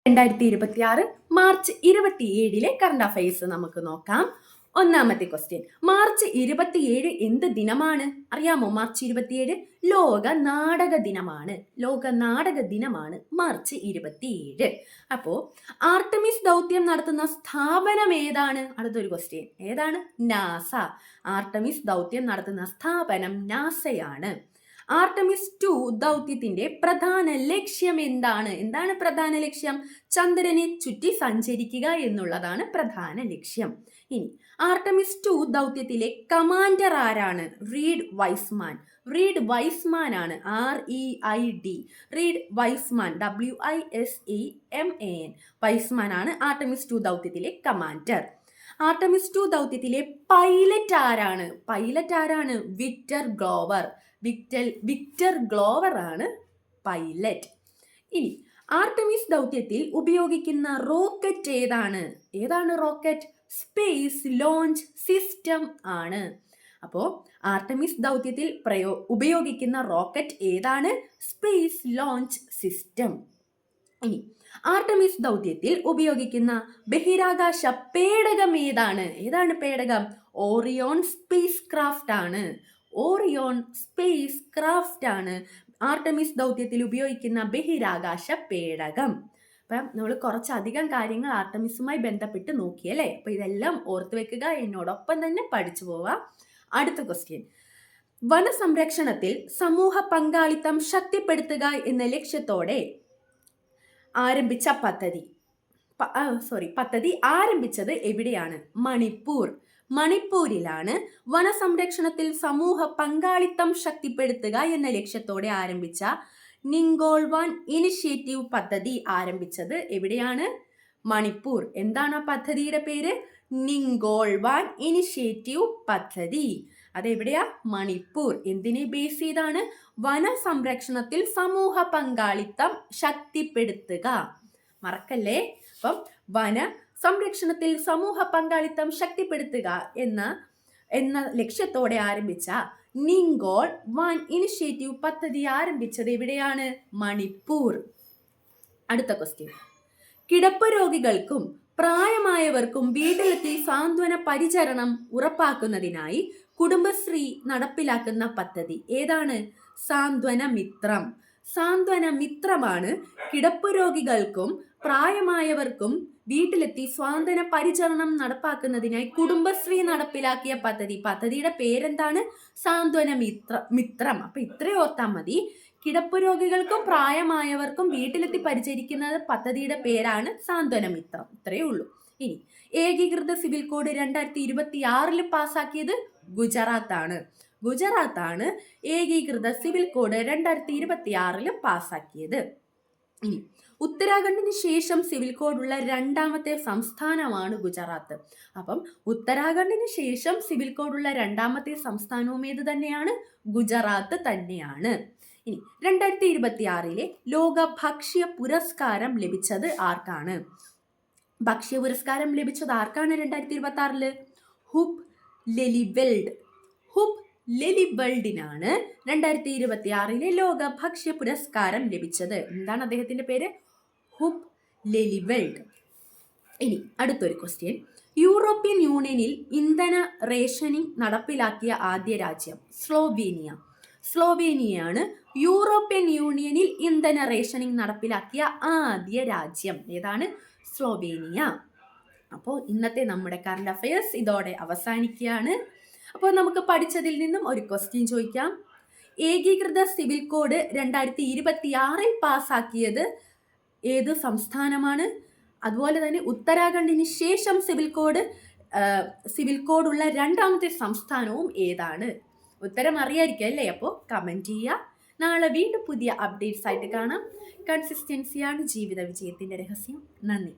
2026 March 27 current affairs നമുക്ക് നോക്കാം. ഒന്നാമത്തെ ക്വസ്റ്റ്യൻ, മാർച്ച് 27 എന്ത് ദിനമാണ് അറിയാമോ? മാർച്ച് 27 ലോക നാടക ദിനമാണ്. ലോക നാടക ദിനമാണ് മാർച്ച് 27. അപ്പോ ആർട്ടമിസ് ദൗത്യം നടത്തുന്ന സ്ഥാപനം ഏതാണ്? അടുത്തൊരു ക്വസ്റ്റ്യൻ, ഏതാണ്? നാസ. ആർട്ടമിസ് ദൗത്യം നടത്തുന്ന സ്ഥാപനം നാസയാണ്. ആർട്ടമിസ് 2 ദൗത്യത്തിന്റെ പ്രധാന ലക്ഷ്യം എന്താണ്? എന്താണ് പ്രധാന ലക്ഷ്യം? ചന്ദ്രനെ ചുറ്റി സഞ്ചരിക്കുക എന്നുള്ളതാണ് പ്രധാന ലക്ഷ്യം. ഇനി ആർട്ടമിസ് 2 ദൗത്യത്തിലെ കമാൻഡർ ആരാണ്? Reid Wiseman. റീഡ് വൈസ്മാൻ ആണ്. REID. Reid Wiseman, WISEMAN. Wiseman ആണ് ആർട്ടമിസ് 2 ദൗത്യത്തിലെ കമാൻഡർ. ആർട്ടമിസ് 2 ദൗത്യത്തിലെ പൈലറ്റ് ആരാണ്? പൈലറ്റ് ആരാണ്? Victor Glover. വിക്ടർ ഗ്ലോവർ ആണ് പൈലറ്റ്. ഇനി ആർട്ടമിസ് ദൗത്യത്തിൽ ഉപയോഗിക്കുന്ന റോക്കറ്റ് ഏതാണ്? ഏതാണ് റോക്കറ്റ്? സ്പേസ് ലോഞ്ച് സിസ്റ്റം ആണ്. അപ്പോൾ ആർട്ടമിസ് ദൗത്യത്തിൽ ഉപയോഗിക്കുന്ന റോക്കറ്റ് ഏതാണ്? Space launch system. ഇനി ആർട്ടമിസ് ദൗത്യത്തിൽ ഉപയോഗിക്കുന്ന ബഹിരാകാശ പേടകം ഏതാണ്? ഏതാണ് പേടകം? ഓറിയോൺ സ്പേസ് ക്രാഫ്റ്റ് ആണ്. ഓറിയോൺ സ്പേസ് ക്രാഫ്റ്റ് ആണ് ആർട്ടമിസ് ദൗത്യത്തിൽ ഉപയോഗിക്കുന്ന ബഹിരാകാശ പേടകം. അപ്പം നമ്മൾ കുറച്ചധികം കാര്യങ്ങൾ ആർട്ടമിസുമായി ബന്ധപ്പെട്ട് നോക്കിയല്ലേ? അപ്പൊ ഇതെല്ലാം ഓർത്തു വെക്കുക, എന്നോടൊപ്പം തന്നെ പഠിച്ചു പോവാം. അടുത്ത ക്വസ്റ്റ്യൻ, വനസംരക്ഷണത്തിൽ സമൂഹ പങ്കാളിത്തം ശക്തിപ്പെടുത്തുക എന്ന ലക്ഷ്യത്തോടെ ആരംഭിച്ച പദ്ധതി ആരംഭിച്ചത് എവിടെയാണ്? മണിപ്പൂർ. മണിപ്പൂരിലാണ് വനസംരക്ഷണത്തിൽ സമൂഹ പങ്കാളിത്തം ശക്തിപ്പെടുത്തുക എന്ന ലക്ഷ്യത്തോടെ ആരംഭിച്ച നിംഗോൾവാൻ ഇനിഷ്യേറ്റീവ് പദ്ധതി ആരംഭിച്ചത് എവിടെയാണ്? മണിപ്പൂർ. എന്താണ് ആ പദ്ധതിയുടെ പേര്? നിംഗോൾവാൻ ഇനിഷ്യേറ്റീവ് പദ്ധതി. അതെവിടെയാ? മണിപ്പൂർ. എന്തിനെ ബേസ് ചെയ്താണ്? വനസംരക്ഷണത്തിൽ സമൂഹ പങ്കാളിത്തം ശക്തിപ്പെടുത്തുക. മറക്കല്ലേ. അപ്പം വന സംരക്ഷണത്തിൽ സമൂഹ പങ്കാളിത്തം ശക്തിപ്പെടുത്തുക എന്ന ലക്ഷ്യത്തോടെ ആരംഭിച്ച നിംഗോൾ വാൻ ഇനിഷ്യേറ്റീവ് പദ്ധതി ആരംഭിച്ചത് എവിടെയാണ്? മണിപ്പൂർ. അടുത്ത ക്വസ്റ്റ്യൻ, കിടപ്പ് രോഗികൾക്കും പ്രായമായവർക്കും വീട്ടിലെത്തി സാന്ത്വന പരിചരണം ഉറപ്പാക്കുന്നതിനായി കുടുംബശ്രീ നടപ്പിലാക്കുന്ന പദ്ധതി ഏതാണ്? സാന്ത്വന മിത്രം. സാന്ത്വന മിത്രമാണ് കിടപ്പ് രോഗികൾക്കും പ്രായമായവർക്കും വീട്ടിലെത്തി സ്വാന്തന പരിചരണം നടപ്പാക്കുന്നതിനായി കുടുംബശ്രീ നടപ്പിലാക്കിയ പദ്ധതി. പദ്ധതിയുടെ പേരെന്താണ്? സാന്ത്വന മിത്രം. അപ്പൊ ഇത്രയും ഓർത്താൽ മതി. കിടപ്പ് രോഗികൾക്കും പ്രായമായവർക്കും വീട്ടിലെത്തി പരിചരിക്കുന്ന പദ്ധതിയുടെ പേരാണ് സാന്ത്വന മിത്രം. ഇത്രയേ ഉള്ളൂ. ഇനി ഏകീകൃത സിവിൽ കോഡ് 2026 പാസ്സാക്കിയത് ഗുജറാത്താണ്. ഗുജറാത്താണ് ഏകീകൃത സിവിൽ കോഡ് 2026 പാസ്സാക്കിയത്. ഇനി ഉത്തരാഖണ്ഡിന് ശേഷം സിവിൽ കോഡുള്ള രണ്ടാമത്തെ സംസ്ഥാനമാണ് ഗുജറാത്ത്. അപ്പം ഉത്തരാഖണ്ഡിന് ശേഷം സിവിൽ കോഡുള്ള രണ്ടാമത്തെ സംസ്ഥാനവും ഏത് തന്നെയാണ്? ഗുജറാത്ത് തന്നെയാണ്. ഇനി 2026 ലോക ഭക്ഷ്യ പുരസ്കാരം ലഭിച്ചത് ആർക്കാണ്? ഭക്ഷ്യ പുരസ്കാരം ലഭിച്ചത് ആർക്കാണ് 2026? ഹുബ് ലെലിവെൽഡ്. ഹുബ് ലെലിവെൽഡിനാണ് 2026 ലോക ഭക്ഷ്യ പുരസ്കാരം ലഭിച്ചത്. എന്താണ് അദ്ദേഹത്തിന്റെ പേര്? ഹുബ് ലെലിവെൽഡ്. ഇനി അടുത്തൊരു ക്വസ്റ്റ്യൻ, യൂറോപ്യൻ യൂണിയനിൽ ഇന്ധന റേഷനിങ് നടപ്പിലാക്കിയ ആദ്യ രാജ്യം? സ്ലോവേനിയ. സ്ലോവേനിയയാണ് യൂറോപ്യൻ യൂണിയനിൽ ഇന്ധന റേഷനിങ് നടപ്പിലാക്കിയ ആദ്യ രാജ്യം. ഏതാണ്? സ്ലോവേനിയ. അപ്പോൾ ഇന്നത്തെ നമ്മുടെ കറണ്ട് അഫയേഴ്സ് ഇതോടെ അവസാനിക്കുകയാണ്. അപ്പോൾ നമുക്ക് പഠിച്ചതിൽ നിന്നും ഒരു ക്വസ്റ്റ്യൻ ചോദിക്കാം. ഏകീകൃത സിവിൽ കോഡ് 2026 പാസ്സാക്കിയത് ഏത് സംസ്ഥാനമാണ്? അതുപോലെ തന്നെ ഉത്തരാഖണ്ഡിന് ശേഷം സിവിൽ കോഡുള്ള രണ്ടാമത്തെ സംസ്ഥാനവും ഏതാണ്? ഉത്തരം അറിയായിരിക്കും അല്ലേ? അപ്പോൾ കമൻറ്റ് ചെയ്യുക. നാളെ വീണ്ടും പുതിയ അപ്ഡേറ്റ്സ് ആയിട്ട് കാണാം. കൺസിസ്റ്റൻസിയാണ് ജീവിത വിജയത്തിൻ്റെ രഹസ്യം. നന്ദി.